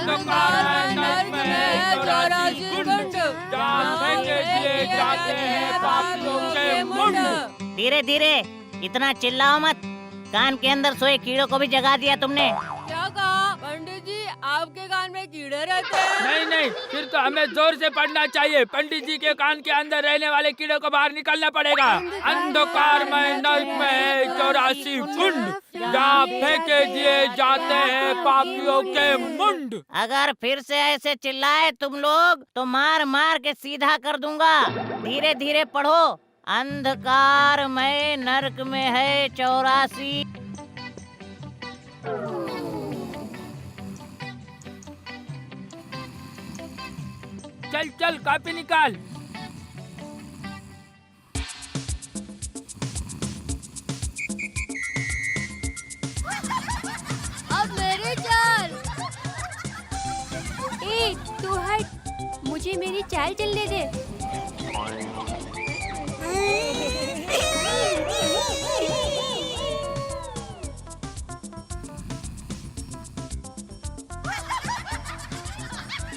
अंधकार नरक में 84 कुंड, जहाँ फेंके दिए जाते हैं पापियों के मुंड। धीरे धीरे, इतना चिल्लाओ मत। कान के अंदर सोए कीड़ों को भी जगा दिया तुमने। क्या कहा पंडित जी? आपके कान में कीड़े रहते हैं? नहीं नहीं, फिर तो हमें जोर से पढ़ना चाहिए। पंडित जी के कान के अंदर रहने वाले कीड़े को बाहर निकालना पड़ेगा। अंधकार में नरक में 84 कुंड, जहाँ फेंके दिए जाते हैं पापियों के मुंड। अगर फिर से ऐसे चिल्लाए तुम लोग तो मार मार के सीधा कर दूंगा। धीरे धीरे पढ़ो। अंधकार में नरक में है 84। चल चल, कॉपी निकाल। अब मेरी चाल। ए, तू हट, मुझे मेरी चाल चलने दे।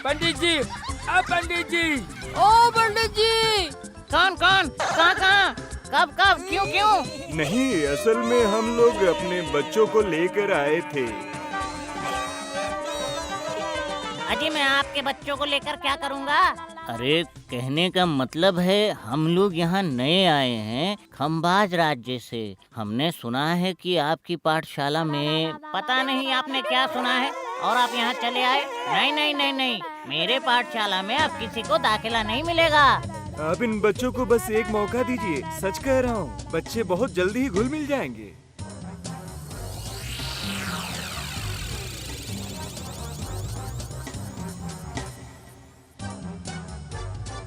पंडित जी, अब पंडित जी। ओ पंडित जी! कौन कौन, कहाँ कहाँ, कब कब, क्यों क्यों? नहीं, असल में हम लोग अपने बच्चों को लेकर आए थे। अजी, मैं आपके बच्चों को लेकर क्या करूँगा? अरे, कहने का मतलब है हम लोग यहाँ नए आए हैं खंबाज राज्य से। हमने सुना है कि आपकी पाठशाला में, पता नहीं आपने क्या सुना है और आप यहाँ चले आए। नहीं नहीं नहीं नहीं, मेरे पाठशाला में अब किसी को दाखिला नहीं मिलेगा। आप इन बच्चों को बस एक मौका दीजिए, सच कह रहा हूँ, बच्चे बहुत जल्दी ही घुल मिल जाएंगे।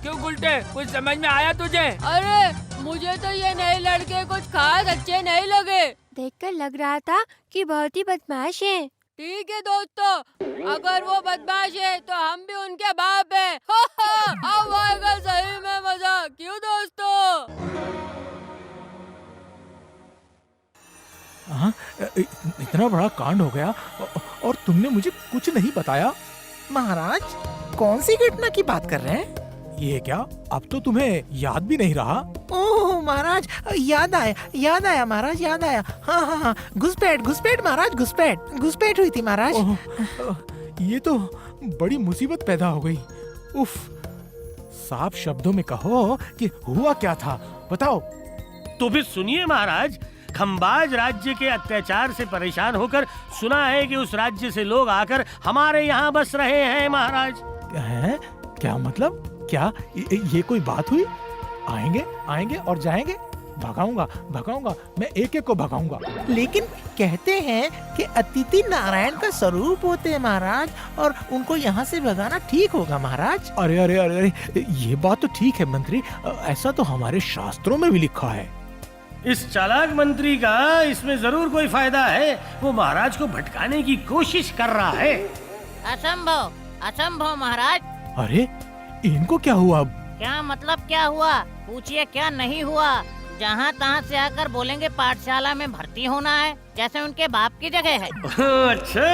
क्यों गुलटे, कुछ समझ में आया तुझे? अरे मुझे तो ये नए लड़के कुछ खास अच्छे नहीं लगे। देखकर लग रहा था कि बहुत ही बदमाश है। ठीक है दोस्तों, अगर वो बदमाश है तो हम भी उनके बाप हैं। अब आएगा सही में मजा, क्यों दोस्तों? हाँ, इतना बड़ा कांड हो गया और तुमने मुझे कुछ नहीं बताया। महाराज, कौन सी घटना की बात कर रहे हैं? ये क्या, अब तो तुम्हें याद भी नहीं रहा? ओह महाराज, याद आया महाराज, याद आया। हाँ हाँ हाँ, घुसपैठ महाराज, घुसपैठ हुई थी महाराज। ये तो बड़ी मुसीबत पैदा हो गई। उफ, साफ शब्दों में कहो कि हुआ क्या था, बताओ। तो भी सुनिए महाराज, खंबाज राज्य के अत्याचार से परेशान होकर सुना है कि उस राज्य से लोग आकर हमारे यहाँ बस रहे हैं महाराज। हैं? क्या मतलब? क्या ये कोई बात हुई? आएंगे और जाएंगे। भगाऊंगा, मैं एक एक को भगाऊंगा। लेकिन कहते हैं कि अतिथि नारायण का स्वरूप होते हैं महाराज, और उनको यहाँ से भगाना ठीक होगा महाराज। अरे, ये बात तो ठीक है मंत्री, ऐसा तो हमारे शास्त्रों में भी लिखा है। इस चालाक मंत्री का इसमें जरूर कोई फायदा है। वो महाराज को भटकाने की कोशिश कर रहा है। असंभव महाराज। अरे, इनको क्या हुआ अब? क्या मतलब क्या हुआ? पूछिए क्या नहीं हुआ। जहाँ तहाँ से आकर बोलेंगे पाठशाला में भर्ती होना है, जैसे उनके बाप की जगह है। अच्छा,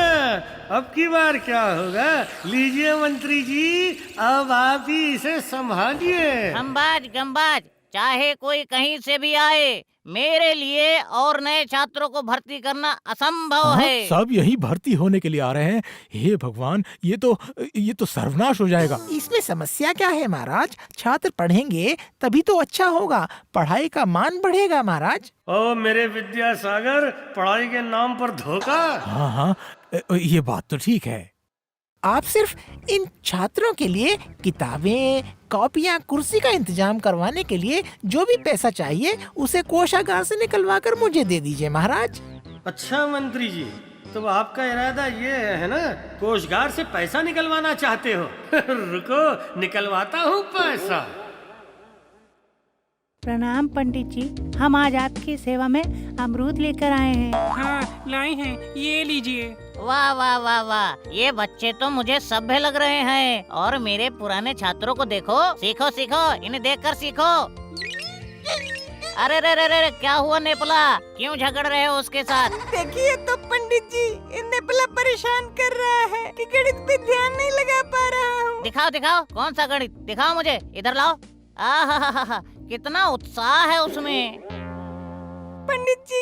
अब की बार क्या होगा? लीजिए मंत्री जी, अब आप ही इसे संभालिए। गंबाज, चाहे कोई कहीं से भी आए, मेरे लिए और नए छात्रों को भर्ती करना असंभव है। सब यही भर्ती होने के लिए आ रहे हैं। हे भगवान, ये तो सर्वनाश हो जाएगा। इसमें समस्या क्या है महाराज? छात्र पढ़ेंगे तभी तो अच्छा होगा, पढ़ाई का मान बढ़ेगा महाराज। ओ मेरे विद्यासागर, पढ़ाई के नाम पर धोखा। हाँ, ये बात तो ठीक है। आप सिर्फ इन छात्रों के लिए किताबें, कॉपियां, कुर्सी का इंतजाम करवाने के लिए जो भी पैसा चाहिए उसे कोषागार से निकलवा कर मुझे दे दीजिए महाराज। अच्छा मंत्री जी, तो आपका इरादा ये है ना, कोषागार से पैसा निकलवाना चाहते हो? रुको, निकलवाता हूँ पैसा। प्रणाम पंडित जी, हम आज आपकी सेवा में अमरूद लेकर आए हैं। हाँ, लाए हैं, ये लीजिए। वाह वाह वाह वाह, ये बच्चे तो मुझे सभ्य लग रहे हैं। और मेरे पुराने छात्रों को देखो, सीखो, इन्हें देखकर सीखो। अरे रे रे रे, क्या हुआ नेपला? क्यों झगड़ रहे हो उसके साथ? देखिए तो पंडित जी, नेपला परेशान कर रहा है कि गणित पे ध्यान नहीं लगा पा रहा हूँ। दिखाओ दिखाओ, कौन सा गणित? दिखाओ मुझे, इधर लाओ। आहा, कितना उत्साह है उसमें। पंडित जी,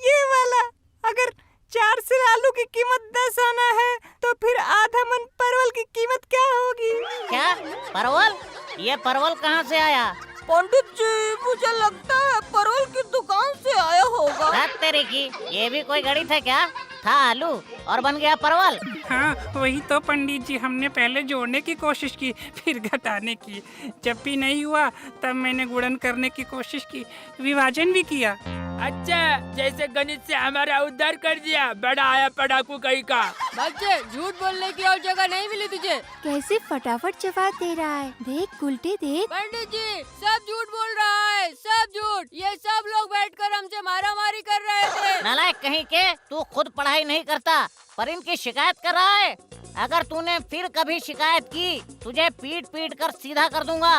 ये वाला, अगर 4 सेर आलू की कीमत 10 आना है तो फिर आधा मन परवल की कीमत क्या होगी? क्या? परवल? ये परवल कहाँ से आया? पंडित जी, मुझे लगता है परवल की दुकान से आया होगा। बात तेरे की, ये भी कोई गणित है क्या? था आलू और बन गया परवल। हाँ वही तो पंडित जी, हमने पहले जोड़ने की कोशिश की, फिर घटाने की। जब भी नहीं हुआ तब मैंने गुणन करने की कोशिश की, विभाजन भी किया। अच्छा, जैसे गणित से हमारा उद्धार कर दिया, बड़ा आया पढ़ाकू कहीं का। बच्चे, झूठ बोलने की और जगह नहीं मिली तुझे। कैसे फटाफट जवाब दे रहा है, देख उल्टे देख। पंडित जी, सब झूठ बोल रहा है, सब झूठ। ये सब लोग बैठकर हमसे मारामारी कर रहे थे। नालायक कहीं के, तू खुद पढ़ाई नहीं करता पर इनकी शिकायत कर रहा है। अगर तूने फिर कभी शिकायत की, तुझे पीट पीट कर सीधा कर दूंगा।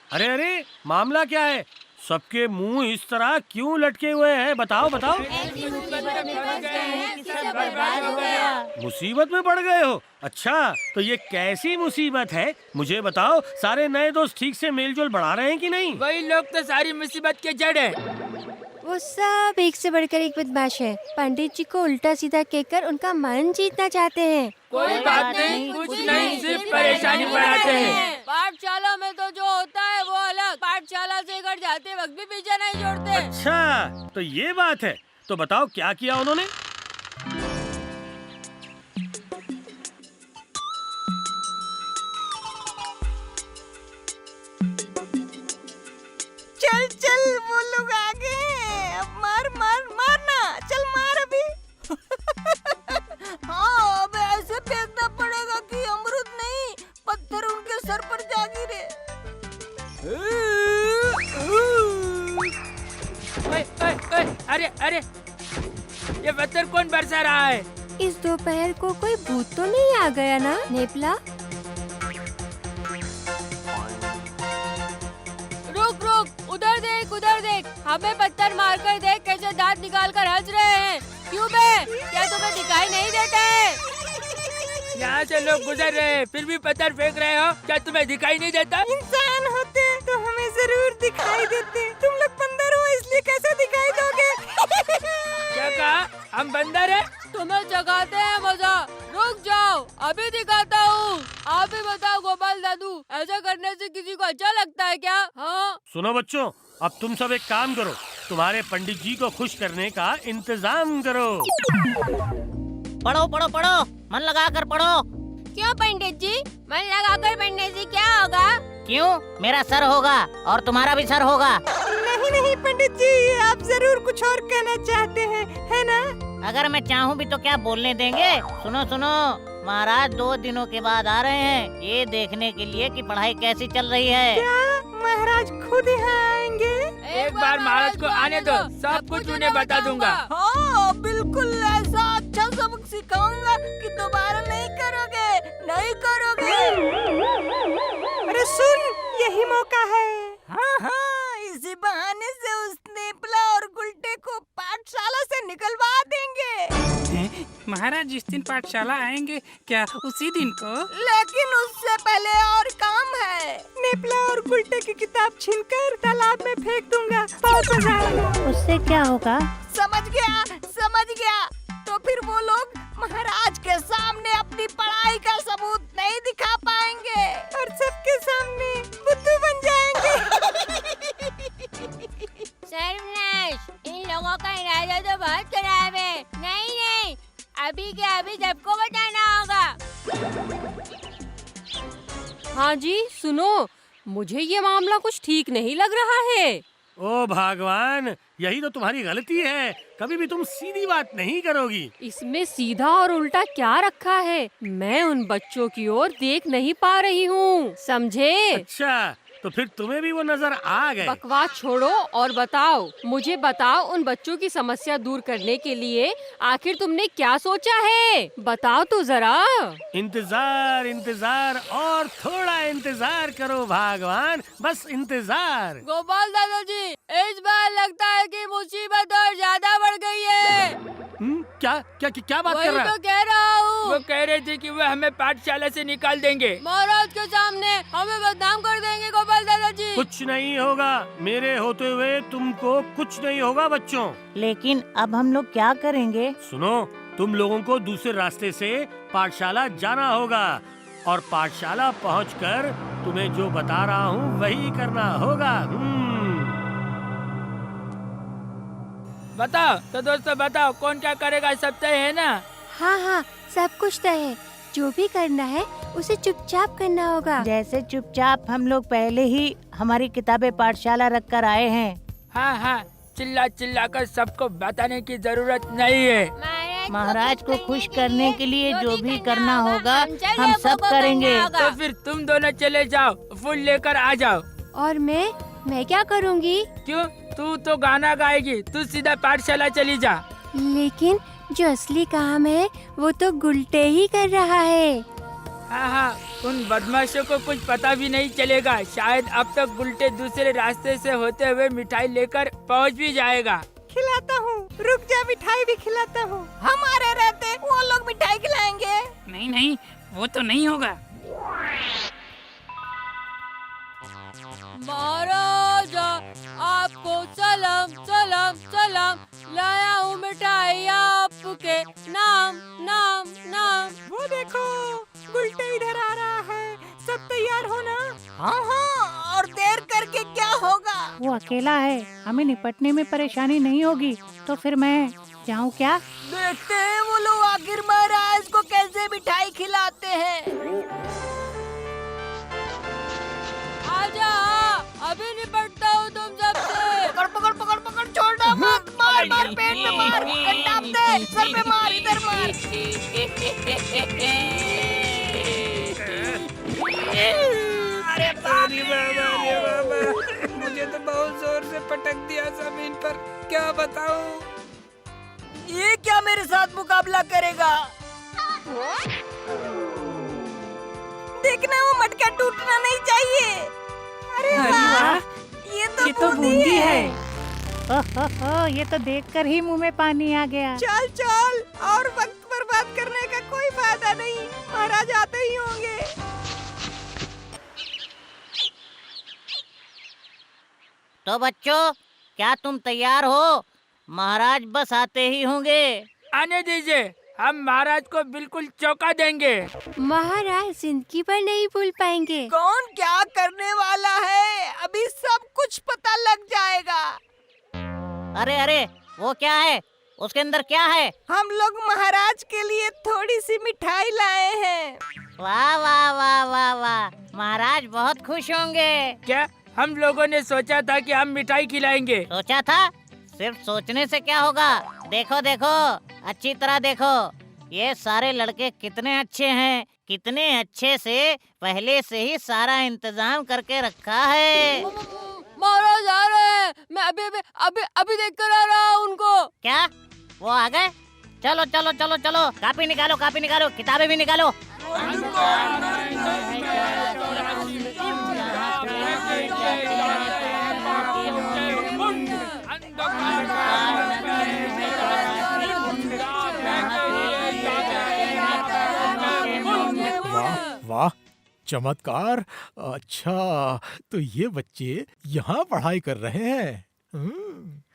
अरे अरे, मामला क्या है? सबके मुंह इस तरह क्यों लटके हुए हैं? बताओ बताओ। मुसीबत में पड़ गए हो? अच्छा, तो ये कैसी मुसीबत है मुझे बताओ। सारे नए दोस्त ठीक से मेलजोल बढ़ा रहे हैं कि नहीं? वही लोग तो सारी मुसीबत के जड़ है। वो सब एक से बढ़कर एक बदमाश है। पंडित जी को उल्टा सीधा कहकर उनका मन जीतना चाहते हैं। कोई बात नहीं, कुछ नहीं, सिर्फ परेशानी बढ़ाते हैं। पाठशाला में तो जो होता है वो अलग, पाठशाला से घर जाते वक्त भी पीछे नहीं छोड़ते। अच्छा, तो ये बात है। तो बताओ क्या किया उन्होंने? चल चल, वो लोग आ गए हैं। अब मार मार मारना, चल मार अभी। हाँ, अब ऐसे फेंकना पड़ेगा कि अमरूद नहीं, पत्थर उनके सर पर जा गिरे। ओए, ओए, ओए, अरे अरे, ये पत्थर कौन बरसा रहा है? इस दोपहर को कोई भूत तो नहीं आ गया ना नेपला? रुक रुक, उधर देख उधर देख, हमें पत्थर मारकर देख कैसे दांत निकाल कर हंस रहे हैं। क्यों बे, क्या तुम्हें दिखाई नहीं देता है? यहाँ से लोग गुजर रहे हैं, फिर भी पत्थर फेंक रहे हो, क्या तुम्हें दिखाई नहीं देता? इंसान होते तो हमें जरूर दिखाई देते। तुम लोग बंदर हो, इसलिए कैसे दिखाई दोगे? क्या कहा? हम बंदर हैं? तुम्हें जगाते हैं मजा। रुक जाओ, अभी दिखाता हूँ। आप ही बताओ गोपाल दादू, ऐसा करने से किसी को अच्छा लगता है क्या? हाँ। सुनो बच्चों, अब तुम सब एक काम करो, तुम्हारे पंडित जी को खुश करने का इंतजाम करो। पढ़ो पढ़ो पढ़ो, मन लगा कर पढ़ो। क्यों पंडित जी, मन लगाकर पढ़ने से क्या होगा? क्यों? मेरा सर होगा और तुम्हारा भी सर होगा। नहीं नहीं पंडित जी, आप जरूर कुछ और कहना चाहते हैं, है ना? अगर मैं चाहूँ भी तो क्या बोलने देंगे? सुनो सुनो, महाराज 2 दिनों के बाद आ रहे हैं ये देखने के लिए कि पढ़ाई कैसी चल रही है। क्या महाराज खुद यहाँ आएंगे? एक बार महाराज को आने दो, सब कुछ उन्हें बता दूंगा। हाँ बिल्कुल, ऐसा अच्छा सबक सिखाऊंगा कि दोबारा नहीं करोगे, नहीं करोगे। अरे सुन, यही मौका है। हाँ हाँ, इसी बहाने से उस नेपला और गुलटे को पाठशाला से निकलवा देंगे। महाराज जिस दिन पाठशाला आएंगे, क्या उसी दिन को? लेकिन उससे पहले और काम है। नेपला और गुलटे की किताब छीनकर तालाब में फेंक दूंगा, बहुत मजा आएगा। उससे क्या होगा? समझ गया समझ गया। तो फिर वो लोग महाराज के सामने अपनी पढ़ाई का सबूत नहीं दिखा पाएंगे और सबके सामने बुद्धू बन जाएंगे। सर्वनाश, इन लोगों का इरादा तो बहुत खराब है। नहीं नहीं, अभी के अभी सबको बताना होगा। हाँ जी, सुनो, मुझे ये मामला कुछ ठीक नहीं लग रहा है। ओ भगवान, यही तो तुम्हारी गलती है, कभी भी तुम सीधी बात नहीं करोगी। इसमें सीधा और उल्टा क्या रखा है? मैं उन बच्चों की ओर देख नहीं पा रही हूँ, समझे? अच्छा, तो फिर तुम्हें भी वो नजर आ गए। बकवास छोड़ो और बताओ, मुझे बताओ, उन बच्चों की समस्या दूर करने के लिए आखिर तुमने क्या सोचा है? बताओ तो जरा। इंतजार इंतजार और थोड़ा इंतजार करो भगवान, बस इंतजार। गोपाल दादाजी, इस बार लगता है कि मुसीबत और ज्यादा बढ़ गई है। क्या क्या क्या बात कर वही रहा है? तो कह रहा हूँ। वो कह रहे थे कि वो हमें पाठशाला से निकाल देंगे। महाराज के सामने हमें बदनाम कर देंगे गोपाल दादाजी। कुछ नहीं होगा, मेरे होते हुए तुमको कुछ नहीं होगा बच्चों। लेकिन अब हम लोग क्या करेंगे? सुनो, तुम लोगों को दूसरे रास्ते से पाठशाला जाना होगा और पाठशाला पहुंचकर तुम्हें जो बता रहा हूँ वही करना होगा। बताओ तो दोस्तों, बताओ कौन क्या करेगा, सब तय है ना? हाँ हाँ, सब कुछ तय है। जो भी करना है उसे चुपचाप करना होगा। जैसे चुपचाप हम लोग पहले ही हमारी किताबें पाठशाला रख कर आए हैं। हाँ हाँ, चिल्ला चिल्ला कर सबको बताने की जरूरत नहीं है। महाराज को खुश करने के लिए जो भी करना होगा हम सब करेंगे। तो फिर तुम दोनों चले जाओ, फूल लेकर आ जाओ। और मैं क्या करूँगी? क्यों? तू तो गाना गाएगी, तू सीधा पाठशाला चली जा। लेकिन जो असली काम है वो तो गुलटे ही कर रहा है। हाँ हाँ, उन बदमाशों को कुछ पता भी नहीं चलेगा। शायद अब तक गुलटे दूसरे रास्ते से होते हुए मिठाई लेकर पहुँच भी जाएगा। खिलाता हूँ, रुक जा, मिठाई भी खिलाता हूँ। हमारे रहते वो लोग मिठाई खिलाएंगे। नहीं नहीं, वो तो नहीं होगा। महाराजा, आपको सलाम सलाम सलाम, लाया हूँ मिठाई आपके नाम नाम नाम। वो देखो, गुलटे इधर आ रहा है। सब तैयार हो ना? हाँ हाँ, और देर करके क्या होगा? वो अकेला है, हमें निपटने में परेशानी नहीं होगी। तो फिर मैं जाऊँ क्या? देखते हैं वो लोग आखिर महाराज को कैसे मिठाई खिलाते हैं। आजा, अभी निपटता हूँ तुम सबसे। पकड़ पकड़ पकड़ पकड़, छोड़ना मत। मार मार, पेट में मार, टाप दे, सर पे मार, इधर मार। अरे बाबा, मुझे तो बहुत जोर से पटक दिया जमीन पर, क्या बताऊं? ये क्या मेरे साथ मुकाबला करेगा? देखना, वो मटका टूटना नहीं चाहिए। अरे वाह, ये तो बूंदी है। ये तो देखकर ही मुंह में पानी आ गया। चल चल, और वक्त बर्बाद करने का कोई फायदा नहीं, महाराज आते ही होंगे। तो बच्चों, क्या तुम तैयार हो? महाराज बस आते ही होंगे। आने दीजिए, हम महाराज को बिल्कुल चौंका देंगे। महाराज जिंदगी पर नहीं भूल पाएंगे। कौन क्या करने वाला है, अभी सब कुछ पता लग जाएगा। अरे अरे, वो क्या है? उसके अंदर क्या है? हम लोग महाराज के लिए थोड़ी सी मिठाई लाए हैं। वाह वाह वाह वाह वाह, महाराज बहुत खुश होंगे। क्या हम लोगों ने सोचा था कि हम मिठाई खिलाएंगे? सोचा था? सिर्फ सोचने से क्या होगा? देखो देखो, अच्छी तरह देखो, ये सारे लड़के कितने अच्छे हैं, कितने अच्छे से पहले से ही सारा इंतजाम करके रखा है। महाराज आ रहे हैं, मैं अभी देख कर आ रहा हूँ उनको। क्या वो आ गए? चलो चलो चलो चलो, कापी निकालो, किताबें भी निकालो। वाह, चमत्कार। अच्छा, तो ये बच्चे यहाँ पढ़ाई कर रहे हैं।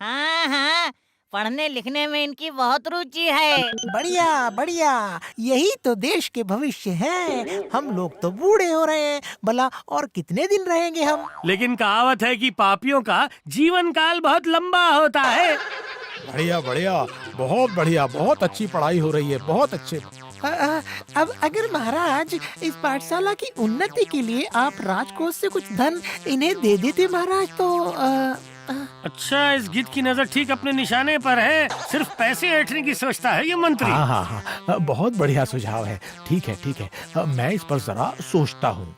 हाँ हाँ, पढ़ने लिखने में इनकी बहुत रुचि है। बढ़िया बढ़िया, यही तो देश के भविष्य है। हम लोग तो बूढ़े हो रहे हैं, भला और कितने दिन रहेंगे हम? लेकिन कहावत है कि पापियों का जीवन काल बहुत लंबा होता है। बढ़िया बढ़िया, बहुत बढ़िया, बहुत अच्छी पढ़ाई हो रही है, बहुत अच्छे। अब अगर महाराज इस पाठशाला की उन्नति के लिए आप राजकोष से कुछ धन इन्हें दे देते महाराज, तो अच्छा, इस गिद्ध की नजर ठीक अपने निशाने पर है, सिर्फ पैसे ऐंठने की सोचता है ये मंत्री। हाँ हाँ हाँ, बहुत बढ़िया सुझाव है। ठीक है, मैं इस पर जरा सोचता हूँ।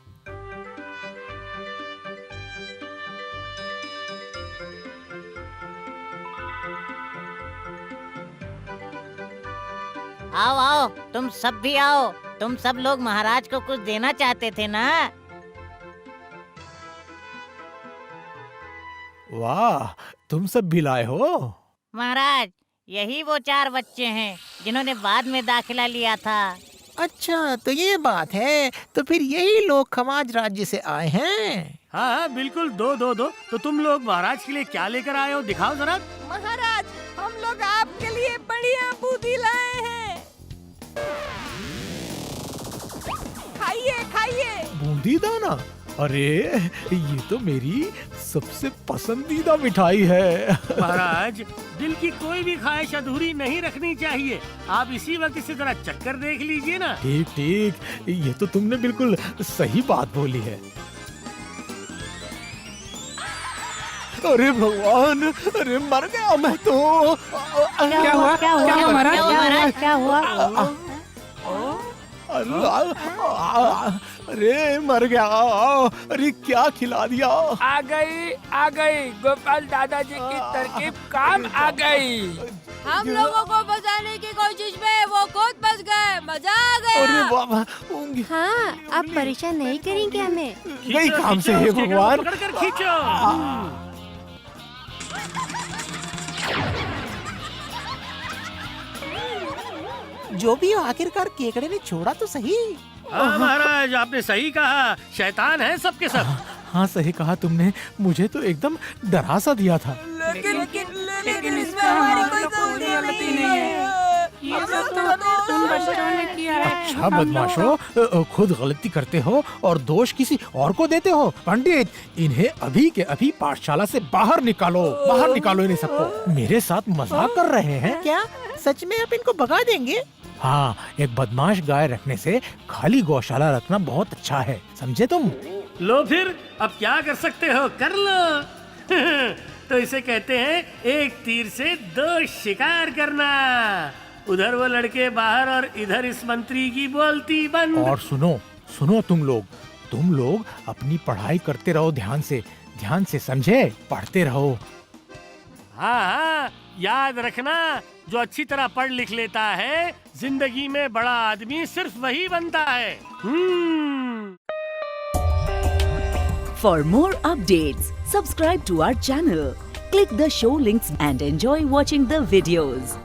आओ आओ, तुम सब भी आओ। तुम सब लोग महाराज को कुछ देना चाहते थे ना? वाह, तुम सब भी लाए हो? महाराज, यही वो 4 बच्चे हैं जिन्होंने बाद में दाखिला लिया था। अच्छा, तो ये बात है। तो फिर यही लोग खमाज राज्य से आए हैं। हाँ बिल्कुल, दो। तो तुम लोग महाराज के लिए क्या लेकर आए हो, दिखाओ जरा। महाराज, हम लोग आपके लिए बढ़िया बूंदी लाए हैं। खाइए खाइए। बूंदी दाना? अरे ये तो मेरी सबसे पसंदीदा मिठाई है। महाराज, दिल की कोई भी ख्वाहिश अधूरी नहीं रखनी चाहिए। आप इसी वक्त इसे जरा चक्कर देख लीजिए ना। ठीक ठीक, ये तो तुमने बिल्कुल सही बात बोली है। अरे भगवान, अरे मर गया मैं तो। क्या हुआ महाराज? क्या हुआ? अरे मर गया। अरे क्या खिला दिया? आ गई गोपाल दादाजी की तरकीब काम आ गई। हम लोगों को बचाने की कोशिश में वो खुद बच गए। मजा आ अरे गया। बाबा, हाँ, आप परेशान नहीं करेंगे हमें। गई काम से हे भगवान। पकड़कर खींचो। जो भी हो, आखिरकार केकड़े ने छोड़ा तो सही। हाँ महाराज, आपने सही कहा, शैतान है सबके सब। हाँ सही कहा तुमने, मुझे तो एकदम डरा सा दिया था। लेकिन इसमें हमारी कोई गलती नहीं है। ये सब तो उन बच्चों ने किया है। अच्छा बदमाशो, खुद गलती करते हो और दोष किसी और को देते हो। पंडित, इन्हें अभी के अभी पाठशाला से बाहर निकालो इन्हें सबको। मेरे साथ मजाक कर रहे हैं क्या सच में आप इनको भगा देंगे? हाँ, एक बदमाश गाय रखने से खाली गौशाला रखना बहुत अच्छा है, समझे तुम? लो फिर, अब क्या कर सकते हो, कर लो। तो इसे कहते हैं एक तीर से 2 शिकार करना। उधर वो लड़के बाहर और इधर इस मंत्री की बोलती बंद। और सुनो तुम लोग अपनी पढ़ाई करते रहो, ध्यान से समझे, पढ़ते रहो। हाँ, याद रखना, जो अच्छी तरह पढ़ लिख लेता है जिंदगी में बड़ा आदमी सिर्फ वही बनता है। For more updates, subscribe to our channel, click the show links and enjoy watching the videos.